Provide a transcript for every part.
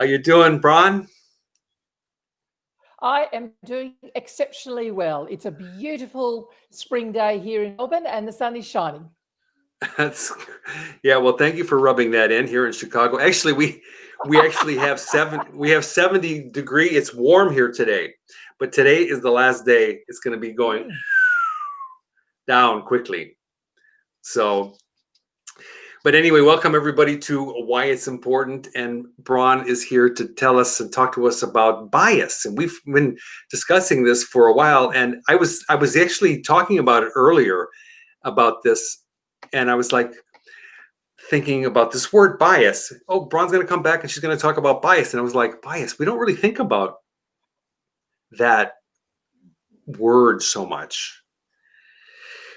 How you doing, Bron? I am doing exceptionally well. It's a beautiful spring day here in Melbourne and the sun is shining. That's yeah. Well, thank you for rubbing that in here in Chicago. Actually, we actually have 70 degree. It's warm here today, but today is the last day. It's going to be going down quickly. So, but anyway, welcome everybody to Why It's Important. And Bron is here to tell us and talk to us about bias. And we've been discussing this for a while. And I was actually talking about it earlier about this. And I was like thinking about this word bias. Oh, Bron's going to come back and she's going to talk about bias. And I was like, bias, we don't really think about that word so much.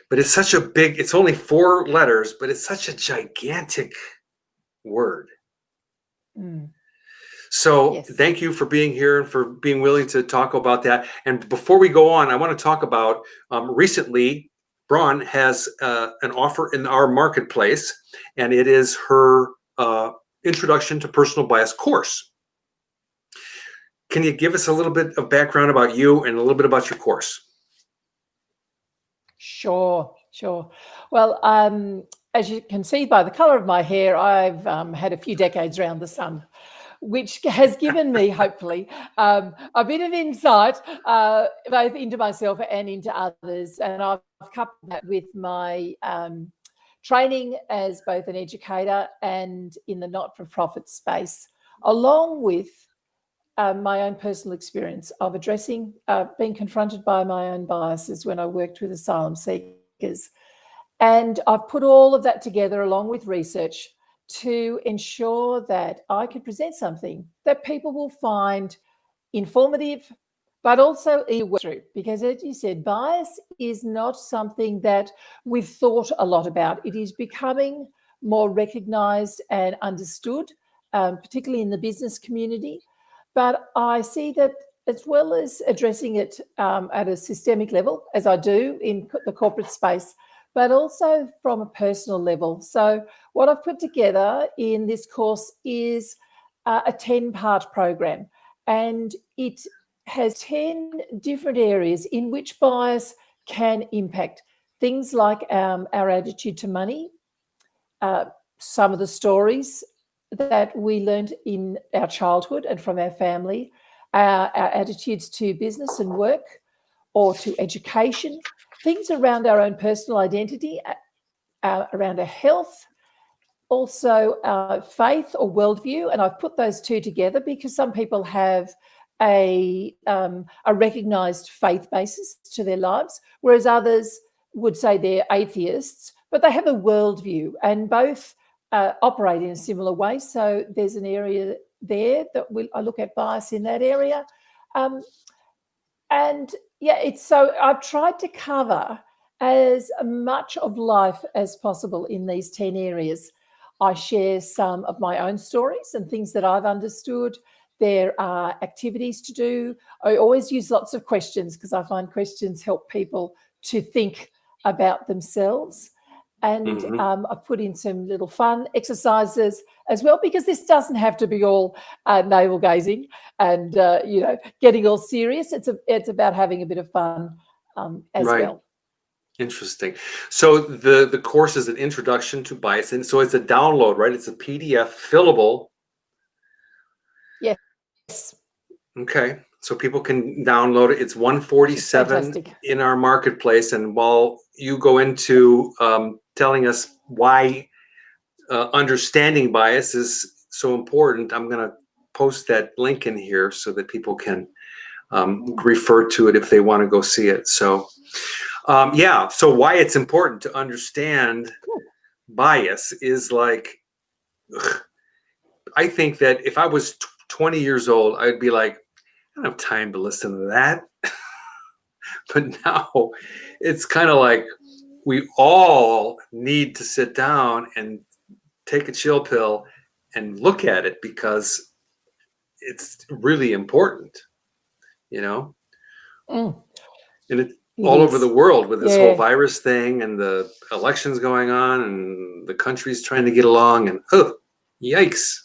But it's such a big, it's only 4 letters, but it's such a gigantic word. So yes. Thank you for being here and for being willing to talk about that. And before we go on, I want to talk about recently, Bron has an offer in our marketplace, and it is her Introduction to Personal Bias course. Can you give us a little bit of background about you and a little bit about your course? Sure. Well, as you can see by the color of my hair, I've had a few decades around the sun, which has given me, hopefully, a bit of insight both into myself and into others. And I've coupled that with my training as both an educator and in the not-for-profit space, along with my own personal experience of addressing, being confronted by my own biases when I worked with asylum seekers. And I've put all of that together along with research to ensure that I can present something that people will find informative, but also true. Because as you said, bias is not something that we've thought a lot about. It is becoming more recognised and understood, particularly in the business community. But I see that as well as addressing it at a systemic level, as I do in the corporate space, but also from a personal level. So what I've put together in this course is a 10-part program, and it has 10 different areas in which bias can impact things like our attitude to money, some of the stories that we learned in our childhood and from our family, our attitudes to business and work or to education, things around our own personal identity, around our health, also faith or worldview. And I've put those two together because some people have a recognised faith basis to their lives, whereas others would say they're atheists, but they have a worldview, and both operate in a similar way. So there's an area there that I look at bias in that area. And yeah, so I've tried to cover as much of life as possible in these 10 areas. I share some of my own stories and things that I've understood. There are activities to do. I always use lots of questions because I find questions help people to think about themselves. And I've put in some little fun exercises as well, because this doesn't have to be all navel gazing and getting all serious. It's about having a bit of fun as well. Interesting. So the course is an introduction to bias, and so it's a download, right? It's a PDF, fillable. Yes. Okay. So people can download it. It's $147 in our marketplace. And while you go into telling us why understanding bias is so important, I'm going to post that link in here so that people can refer to it if they want to go see it. So, so why it's important to understand bias is like, I think that if I was 20 years old, I'd be like, I don't have time to listen to that. But now it's kind of like we all need to sit down and take a chill pill and look at it, because it's really important, And it's all over the world with this whole virus thing and the elections going on and the countries trying to get along, and yikes.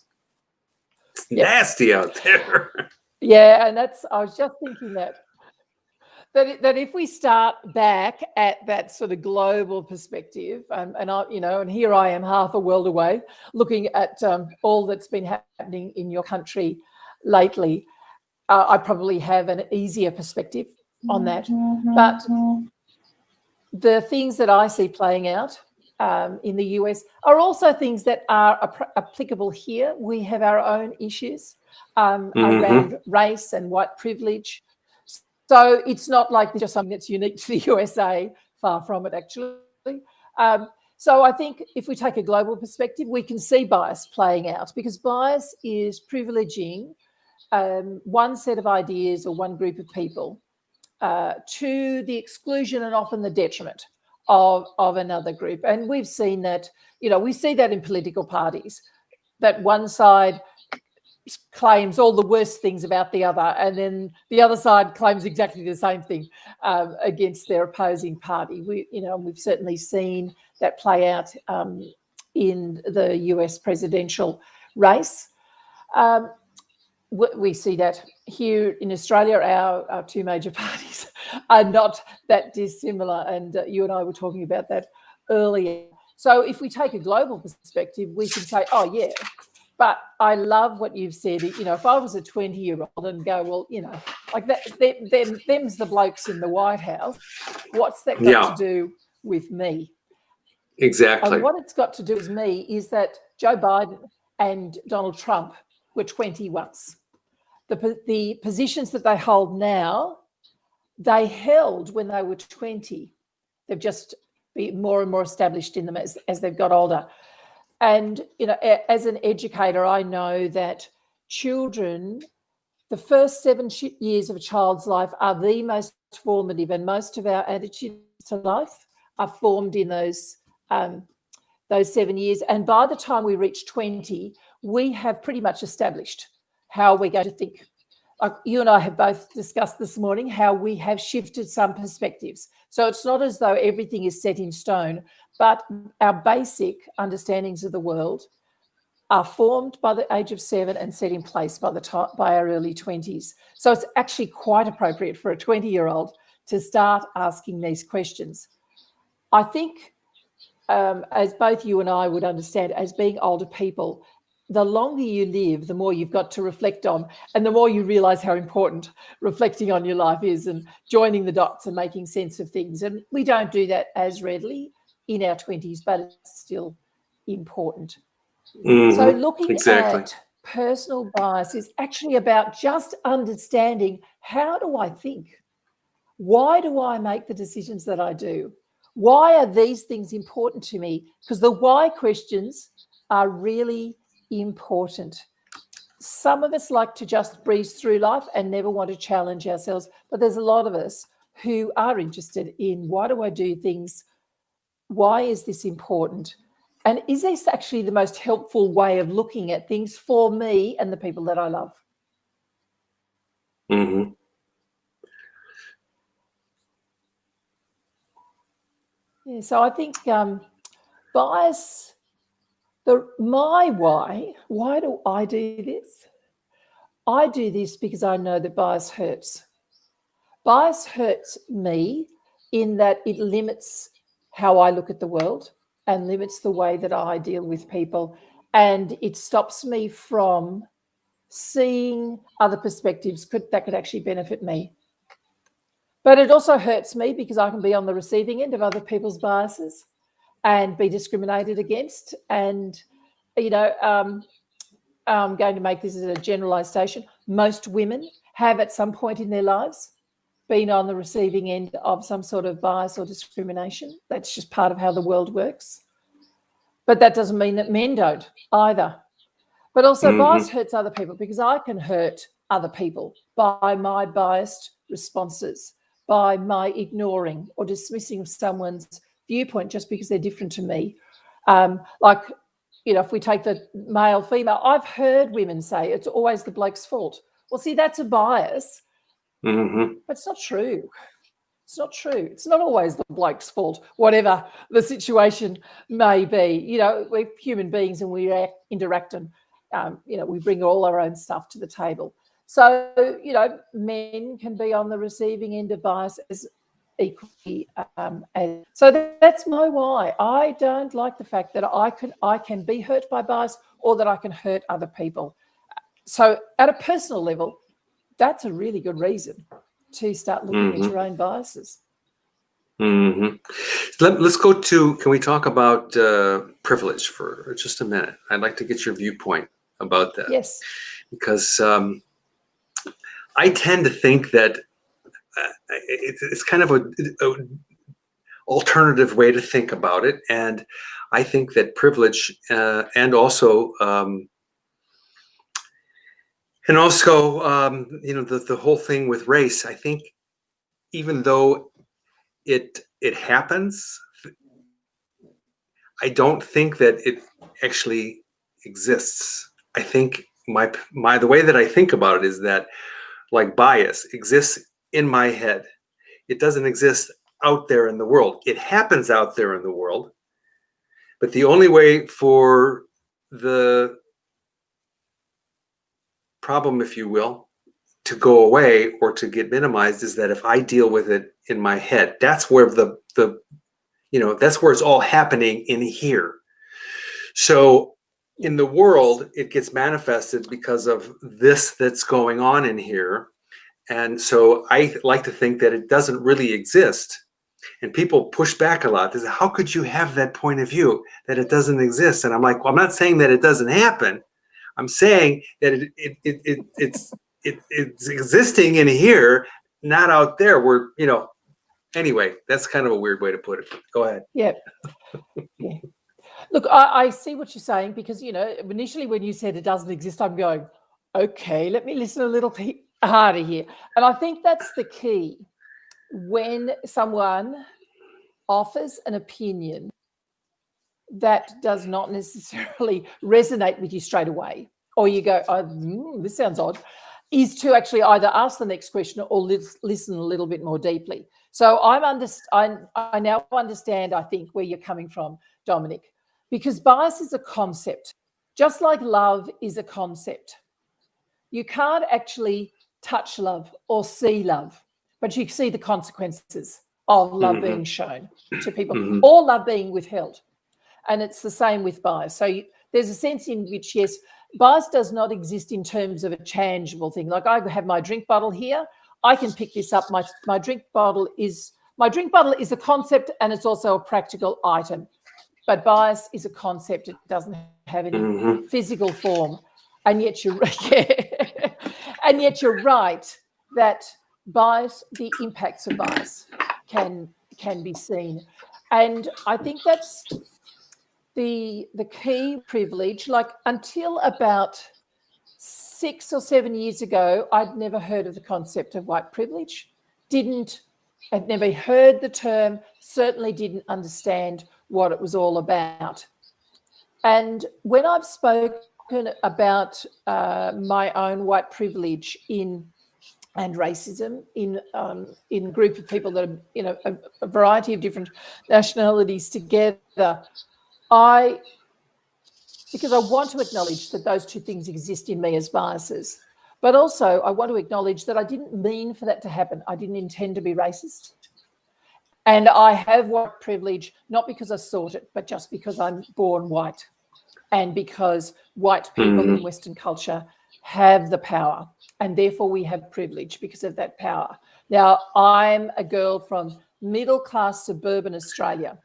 Yeah. nasty out there. Yeah, and I was just thinking that if we start back at that sort of global perspective, and here I am half a world away, looking at all that's been happening in your country lately, I probably have an easier perspective on that. But the things that I see playing out in the US are also things that are applicable here. We have our own issues around race and white privilege. So it's not like just something that's unique to the USA, far from it, actually. So I think if we take a global perspective, we can see bias playing out, because bias is privileging one set of ideas or one group of people to the exclusion and often the detriment of another group. And we've seen that, we see that in political parties, that one side claims all the worst things about the other, and then the other side claims exactly the same thing against their opposing party. We've certainly seen that play out in the US presidential race. We see that here in Australia. Our two major parties are not that dissimilar, and you and I were talking about that earlier. So if we take a global perspective, we can say, oh yeah, but I love what you've said. If I was a 20-year-old and go, well, like that, them's the blokes in the White House, what's that got to do with me? Exactly. And what it's got to do with me is that Joe Biden and Donald Trump were 20 once. The positions that they hold now, they held when they were 20. They've just been more and more established in them as they've got older. And, as an educator, I know that children, the first 7 years of a child's life are the most formative, and most of our attitudes to life are formed in those 7 years. And by the time we reach 20, we have pretty much established how we're going to think. Like you and I have both discussed this morning, how we have shifted some perspectives. So it's not as though everything is set in stone, but our basic understandings of the world are formed by the age of 7 and set in place by our early 20s. So it's actually quite appropriate for a 20-year-old to start asking these questions. I think, as both you and I would understand, as being older people, the longer you live, the more you've got to reflect on, and the more you realise how important reflecting on your life is, and joining the dots and making sense of things. And we don't do that as readily in our 20s, but it's still important. So looking at personal bias is actually about just understanding, how do I think? Why do I make the decisions that I do? Why are these things important to me? Because the why questions are really important. Some of us like to just breeze through life and never want to challenge ourselves, but there's a lot of us who are interested in, why do I do things? Why is this important? And is this actually the most helpful way of looking at things for me and the people that I love? Yeah, so I think bias, my why do I do this? I do this because I know that bias hurts. Bias hurts me in that it limits how I look at the world and limits the way that I deal with people. And it stops me from seeing other perspectives that could actually benefit me. But it also hurts me because I can be on the receiving end of other people's biases and be discriminated against. And, I'm going to make this as a generalization. Most women have at some point in their lives been on the receiving end of some sort of bias or discrimination. That's just part of how the world works. But that doesn't mean that men don't either. But also bias hurts other people, because I can hurt other people by my biased responses, by my ignoring or dismissing someone's viewpoint just because they're different to me. If we take the male, female, I've heard women say it's always the bloke's fault. Well, see, that's a bias. But it's not true. It's not true. It's not always the bloke's fault, whatever the situation may be. We're human beings and we interact we bring all our own stuff to the table. So, men can be on the receiving end of bias as equally. So that's my why. I don't like the fact that I can be hurt by bias or that I can hurt other people. So at a personal level, that's a really good reason to start looking at your own biases. Let's go to, can we talk about privilege for just a minute? I'd like to get your viewpoint about that. Yes. Because I tend to think that it's kind of a alternative way to think about it. And I think that privilege and also the whole thing with race, I think even though it happens, I don't think that it actually exists. I think the way that I think about it is that, like, bias exists in my head. It doesn't exist out there in the world. It happens out there in the world, but the only way for the problem, if you will, to go away or to get minimized is that if I deal with it in my head. That's where that's where it's all happening, in here. So in the world, it gets manifested because of this that's going on in here. And so I like to think that it doesn't really exist. And people push back a lot. They say, how could you have that point of view that it doesn't exist? And I'm like, well, I'm not saying that it doesn't happen. I'm saying that it's existing in here, not out there. Where, anyway, that's kind of a weird way to put it. Go ahead. Yeah. Yeah. Look, I see what you're saying, because, initially when you said it doesn't exist, I'm going, okay, let me listen a little bit harder here. And I think that's the key. When someone offers an opinion that does not necessarily resonate with you straight away, or you go, this sounds odd, is to actually either ask the next question or listen a little bit more deeply. So I now understand, I think, where you're coming from, Dominic, because bias is a concept, just like love is a concept. You can't actually touch love or see love, but you see the consequences of love being shown to people or love being withheld. And it's the same with bias. So there's a sense in which, yes, bias does not exist in terms of a tangible thing. Like, I have my drink bottle here. I can pick this up. My drink bottle is a concept, and it's also a practical item. But bias is a concept. It doesn't have any physical form. And yet you're right that bias, the impacts of bias can be seen. And I think that's the key privilege. Like, until about 6 or 7 years ago, I'd never heard of the concept of white privilege. I'd never heard the term, certainly didn't understand what it was all about. And when I've spoken about my own white privilege and racism in a group of people that are, a variety of different nationalities together, because I want to acknowledge that those two things exist in me as biases, but also I want to acknowledge that I didn't mean for that to happen. I didn't intend to be racist. And I have white privilege, not because I sought it, but just because I'm born white, and because white people in Western culture have the power, and therefore we have privilege because of that power. Now, I'm a girl from middle-class suburban Australia.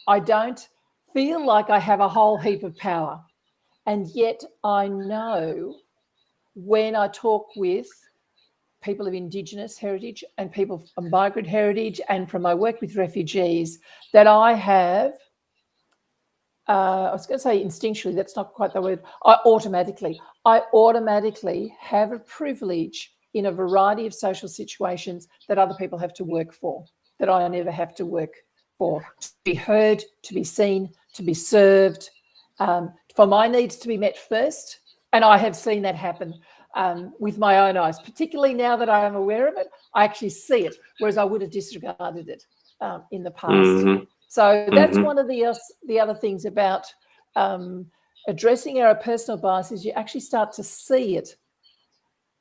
I don't feel like I have a whole heap of power. And yet I know, when I talk with people of Indigenous heritage and people of migrant heritage, and from my work with refugees, that I have, I was going to say instinctually, that's not quite the word, I automatically have a privilege in a variety of social situations that other people have to work for, that I never have to work for, to be heard, to be seen, to be served, for my needs to be met first. And I have seen that happen with my own eyes, particularly now that I am aware of it. I actually see it, whereas I would have disregarded it in the past. So that's one of the other things about addressing our personal biases, you actually start to see it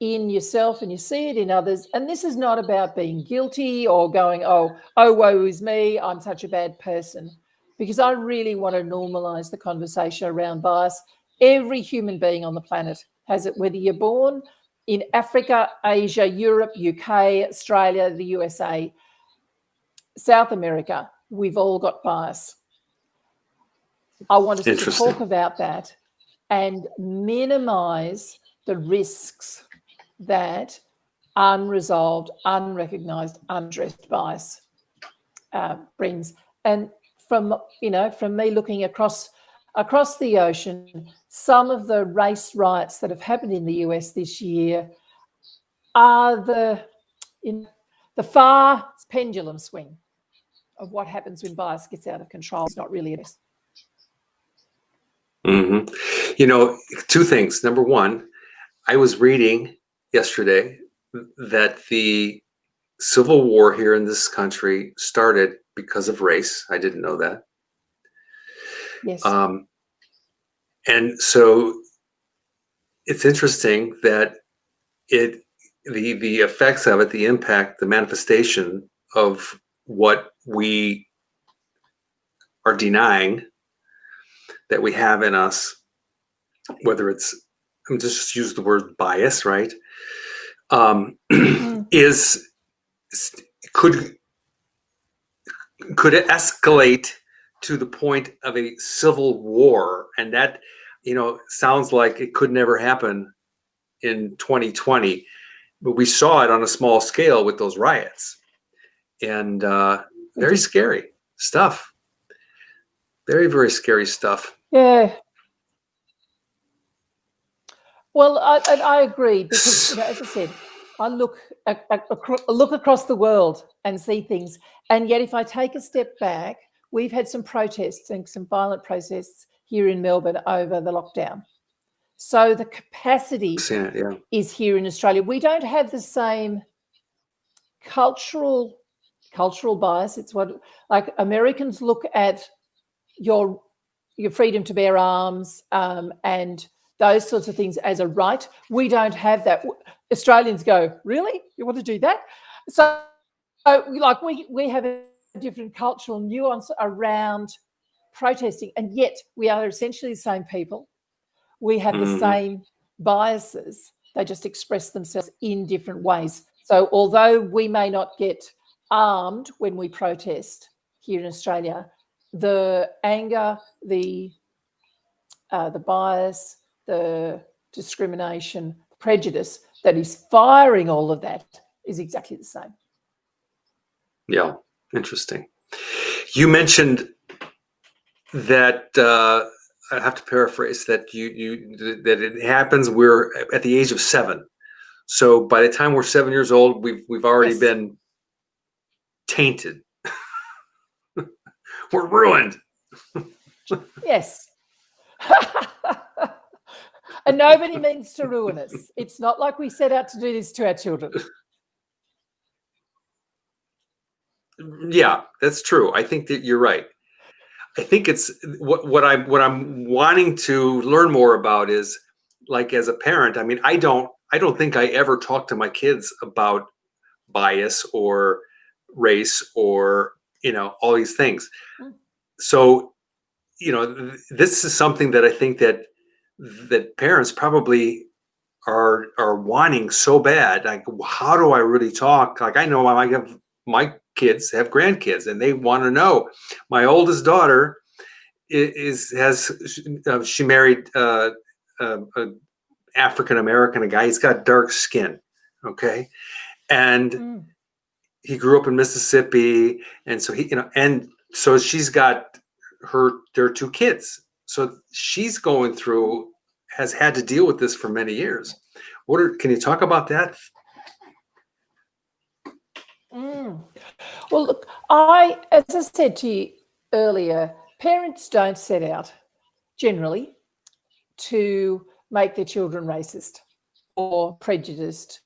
in yourself and you see it in others. And this is not about being guilty or going, oh, woe is me, I'm such a bad person, because I really want to normalize the conversation around bias. Every human being on the planet has it, whether you're born in Africa, Asia, Europe, UK, Australia, the USA, South America, we've all got bias. I want us to talk about that and minimize the risks that unresolved, unrecognized, unaddressed bias brings. And from me looking across the ocean, some of the race riots that have happened in the US this year are the far pendulum swing of what happens when bias gets out of control. It's not really a risk. Mm-hmm. Two things. Number one, I was reading yesterday that the Civil War here in this country started because of race. I didn't know that. Yes. And so it's interesting that the effects of it, the impact, the manifestation of what we are denying that we have in us, whether it's, I'm just use the word bias, right? Could it escalate to the point of a civil war? And that, sounds like it could never happen in 2020, but we saw it on a small scale with those riots, and very scary stuff. Very, very scary stuff. Yeah. Well, I agree, because as I said, I look across the world and see things, and yet if I take a step back, we've had some protests and some violent protests here in Melbourne over the lockdown. So the capacity is here in Australia. We don't have the same cultural bias. It's what, like, Americans look at your freedom to bear arms and those sorts of things as a right. We don't have that. Australians go, really? You want to do that? So like, we have a different cultural nuance around protesting, and yet we are essentially the same people. We have the same biases. They just express themselves in different ways. So although we may not get armed when we protest here in Australia, the anger, the bias, the discrimination, prejudice that is firing all of that is exactly the same. Yeah, interesting. You mentioned that I have to paraphrase that that it happens. We're at the age of 7, so by the time we're 7 years old, we've already been tainted. We're ruined. Yes. And nobody means to ruin us. It's not like we set out to do this to our children. Yeah, that's true. I think that you're right. I think it's what I'm wanting to learn more about is, like, as a parent, I mean, I don't think I ever talk to my kids about bias or race or, all these things. So, this is something that I think that parents probably are wanting so bad. Like, how do I really talk? Like, I know I have my kids have grandkids and they want to know. My oldest daughter she married an African American, a guy. He's got dark skin, okay, and he grew up in Mississippi, and so and so she's got their 2 kids. So she's has had to deal with this for many years. Can you talk about that? Well, look, as I said to you earlier, parents don't set out generally to make their children racist or prejudiced.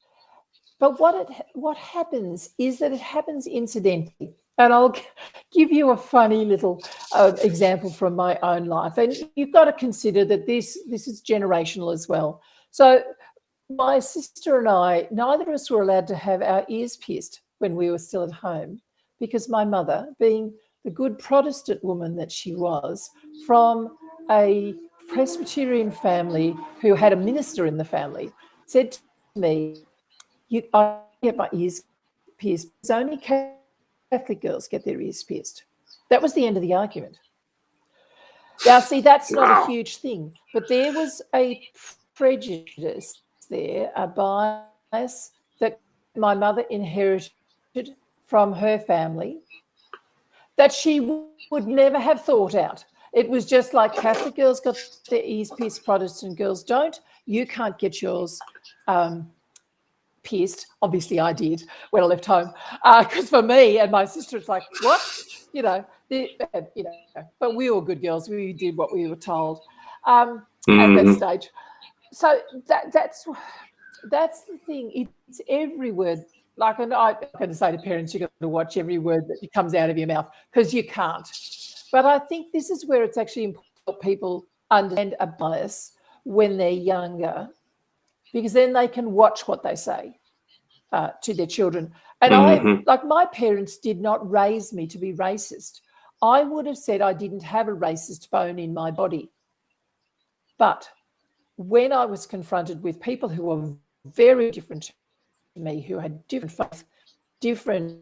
But what happens is that it happens incidentally. And I'll give you a funny little example from my own life. And you've got to consider that this is generational as well. So my sister and I, neither of us were allowed to have our ears pierced when we were still at home, because my mother, being the good Protestant woman that she was, from a Presbyterian family who had a minister in the family, said to me, I get my ears pierced. It's only Catholic girls get their ears pierced. That was the end of the argument. Now, see, that's not a huge thing, but there was a prejudice there, a bias that my mother inherited from her family that she would never have thought out. It was just like Catholic girls got their ears pierced, Protestant girls don't. You can't get yours pierced. Obviously, I did when I left home, because for me and my sister, it's like, what? But we were good girls. We did what we were told at that stage. So that's the thing. It's every word. Like, and I'm going to say to parents, you've got to watch every word that comes out of your mouth, because you can't. But I think this is where it's actually important people understand a bias when they're younger, because then they can watch what they say to their children. And my parents did not raise me to be racist. I would have said I didn't have a racist bone in my body. But when I was confronted with people who were very different to me, who had different faith, different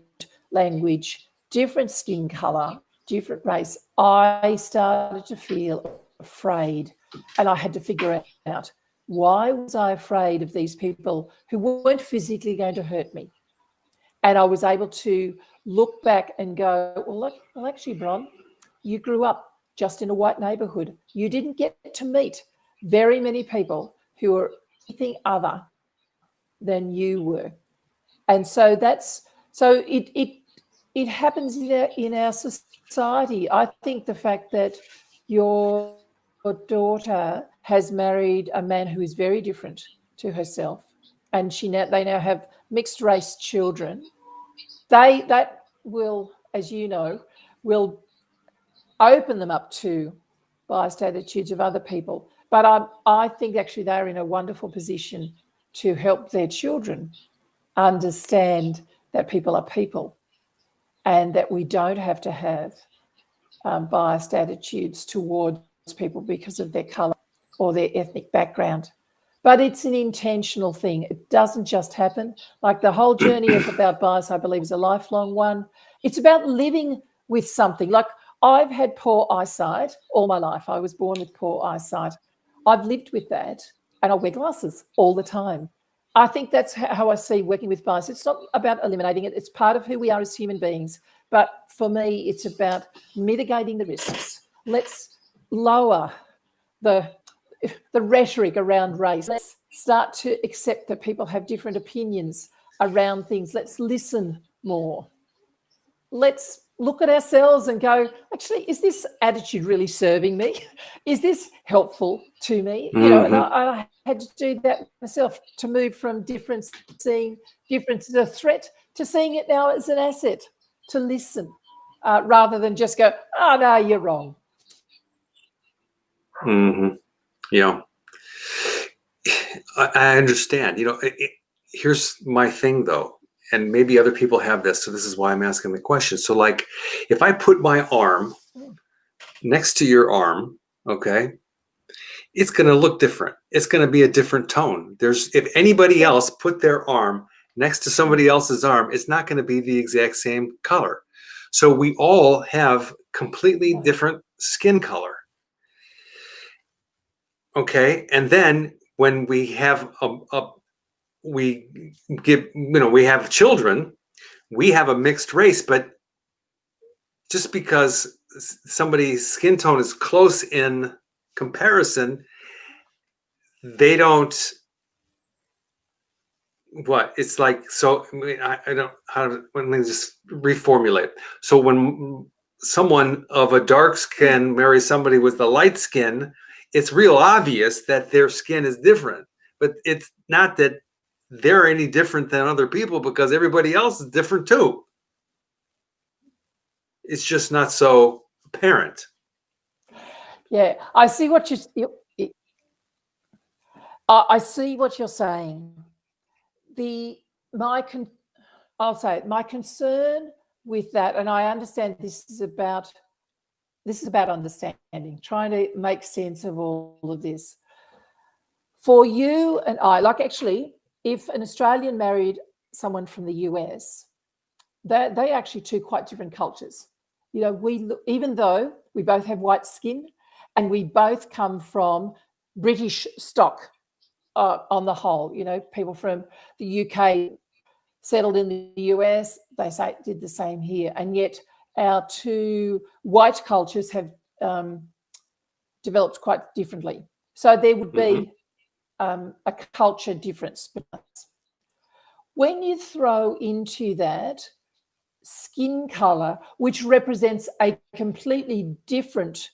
language, different skin color, different race, I started to feel afraid, and I had to figure out, why was I afraid of these people who weren't physically going to hurt me? And I was able to look back and go, well, actually, Bron, you grew up just in a white neighborhood. You didn't get to meet very many people who are anything other than you were. And so it happens in our society. I think the fact that your daughter has married a man who is very different to herself, and they now have mixed race children, that will, as you know, will open them up to biased attitudes of other people. But I think actually they're in a wonderful position to help their children understand that people are people, and that we don't have to have biased attitudes towards people because of their colour or their ethnic background. But it's an intentional thing. It doesn't just happen. Like, the whole journey about bias, I believe, is a lifelong one. It's about living with something. Like, I've had poor eyesight all my life. I was born with poor eyesight. I've lived with that, and I wear glasses all the time. I think that's how I see working with bias. It's not about eliminating it. It's part of who we are as human beings. But for me, it's about mitigating the risks. Let's lower the rhetoric around race. Let's start to accept that people have different opinions around things. Let's listen more. Let's look at ourselves and go, actually, is this attitude really serving me? Is this helpful to me? You know, and I had to do that myself, to move from seeing difference as a threat to seeing it now as an asset, to listen rather than just go, oh, no, you're wrong. Yeah. I understand. Here's my thing, though, and maybe other people have this, so this is why I'm asking the question. So, like, if I put my arm next to your arm, okay, it's going to look different. It's going to be a different tone. If anybody else put their arm next to somebody else's arm, it's not going to be the exact same color. So we all have completely different skin color. Okay, and then when we have we have children, we have a mixed race, but just because somebody's skin tone is close in comparison, they don't. It's like, so I don't let me just reformulate. So when someone of a dark skin marries somebody with the light skin, it's real obvious that their skin is different, but it's not that they're any different than other people, because everybody else is different too. it's just not so apparent. Yeah, I see what I see what you're saying. I'll say it, my concern with that, and I understand this is about understanding, trying to make sense of all of this. For you and I, like actually, if an Australian married someone from the US, they actually two quite different cultures. You know, even though we both have white skin and we both come from British stock on the whole, you know, people from the UK settled in the US, they say did the same here. And yet our two white cultures have developed quite differently. So there would be a culture difference. When you throw into that skin color, which represents a completely different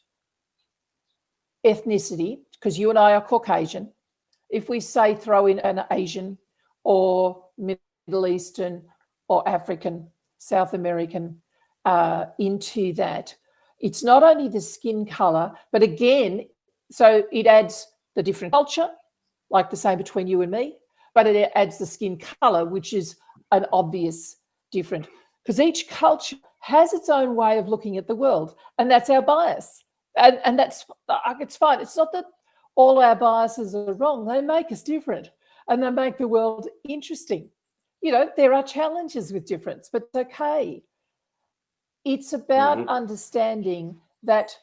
ethnicity, because you and I are Caucasian, if we say throw in an Asian or Middle Eastern or African, South American into that, it's not only the skin color, but again, so it adds the different culture, like the same between you and me, but it adds the skin color, which is an obvious different, because each culture has its own way of looking at the world, and that's our bias. And that's, it's fine. It's not that all our biases are wrong. They make us different and they make the world interesting. You know, there are challenges with difference, but it's okay. It's about understanding that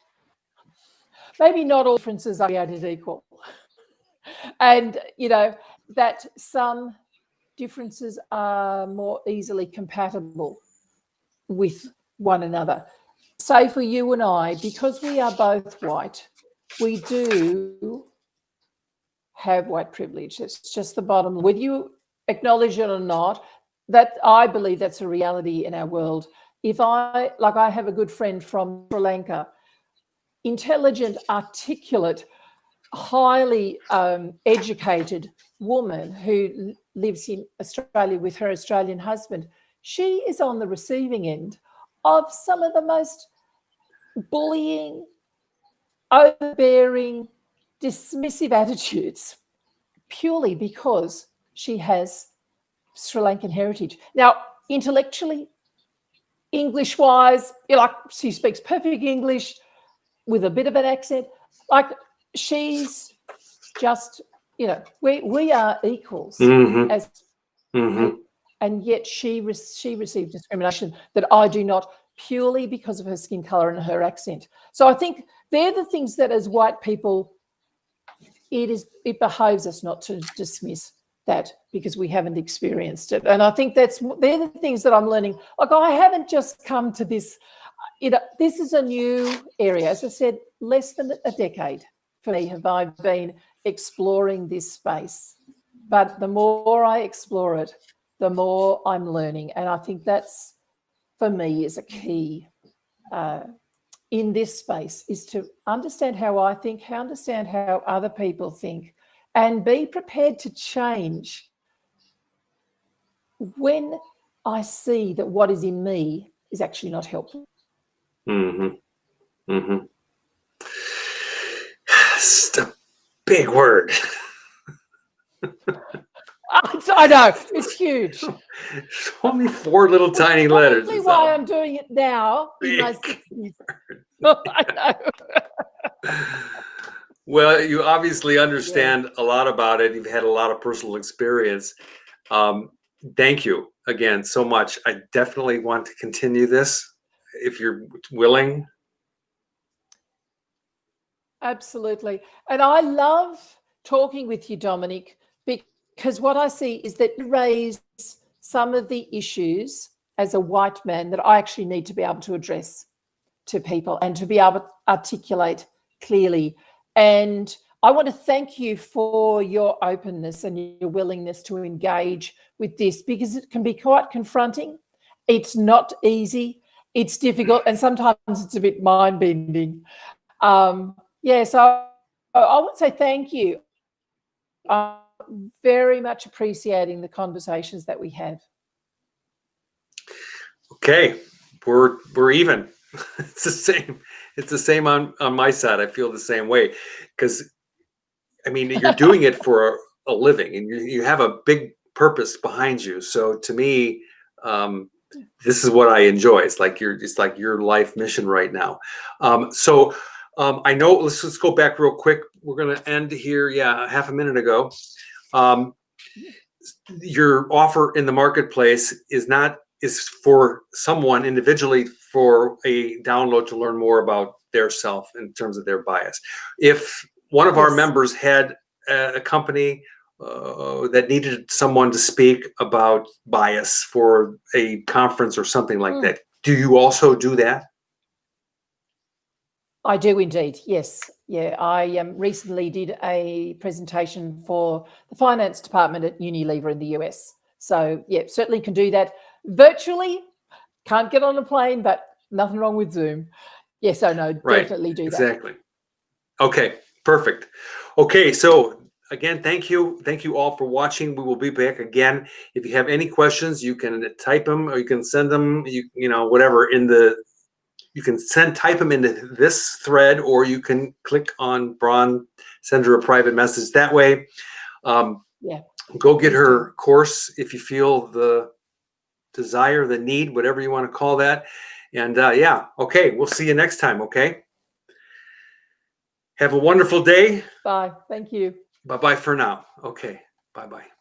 maybe not all differences are created equal. And, you know, that some differences are more easily compatible with one another. Say for you and I, because we are both white, we do have white privilege. It's just the bottom. Whether you acknowledge it or not, that I believe that's a reality in our world. I have a good friend from Sri Lanka, intelligent, articulate, highly educated woman who lives in Australia with her Australian husband. She is on the receiving end of some of the most bullying, overbearing, dismissive attitudes purely because she has Sri Lankan heritage. Now, intellectually, English-wise, like she speaks perfect English with a bit of an accent. Like she's just, you know, we are equals as people, and yet she received discrimination that I do not, purely because of her skin color and her accent. So I think they're the things that as white people, it behoves us not to dismiss that because we haven't experienced it. And I think they're the things that I'm learning. Like I haven't just come to this, you know, this is a new area. As I said, less than a decade for me have I been exploring this space. But the more I explore it, the more I'm learning. And I think that's, for me, is a key in this space, is to understand how I think, understand how other people think, and be prepared to change when I see that what is in me is actually not helpful. It's a big word. I know, it's huge. It's only 4 little tiny letters. That's why I'm doing it now in my 60s. I know. Well, you obviously understand a lot about it. You've had a lot of personal experience. Thank you again so much. I definitely want to continue this if you're willing. Absolutely. And I love talking with you, Dominic, because what I see is that you raise some of the issues as a white man that I actually need to be able to address to people and to be able to articulate clearly. And I want to thank you for your openness and your willingness to engage with this, because it can be quite confronting. It's not easy. It's difficult. And sometimes it's a bit mind-bending. So I would say thank you. I'm very much appreciating the conversations that we have. Okay, we're even. It's the same. It's the same on my side. I feel the same way because I mean you're doing it for a living, and you have a big purpose behind you. So to me, this is what I enjoy. It's like your life mission right now. I know. Let's go back real quick. We're gonna end here. Yeah, half a minute ago. Um, your offer in the marketplace is for someone individually for a download to learn more about their self in terms of their bias. If one of our Yes. members had a company that needed someone to speak about bias for a conference or something like Mm. that, do you also do that? I do indeed. Yes. Yeah. I recently did a presentation for the finance department at Unilever in the US. So, yeah, certainly can do that virtually. Can't get on a plane, but nothing wrong with Zoom. Yes, I know. Right, Definitely do that. exactly. Okay, perfect. Okay, so again, thank you all for watching. We will be back again. If you have any questions, you can type them or you can send them. You know whatever in the you can type them into this thread, or you can click on Bron, send her a private message that way. Yeah. Go get Please her do. course if you feel the desire, the need, whatever you want to call that. And yeah, okay, we'll see you next time. Okay, have a wonderful day. Bye. Thank you. Bye bye for now. Okay, bye bye.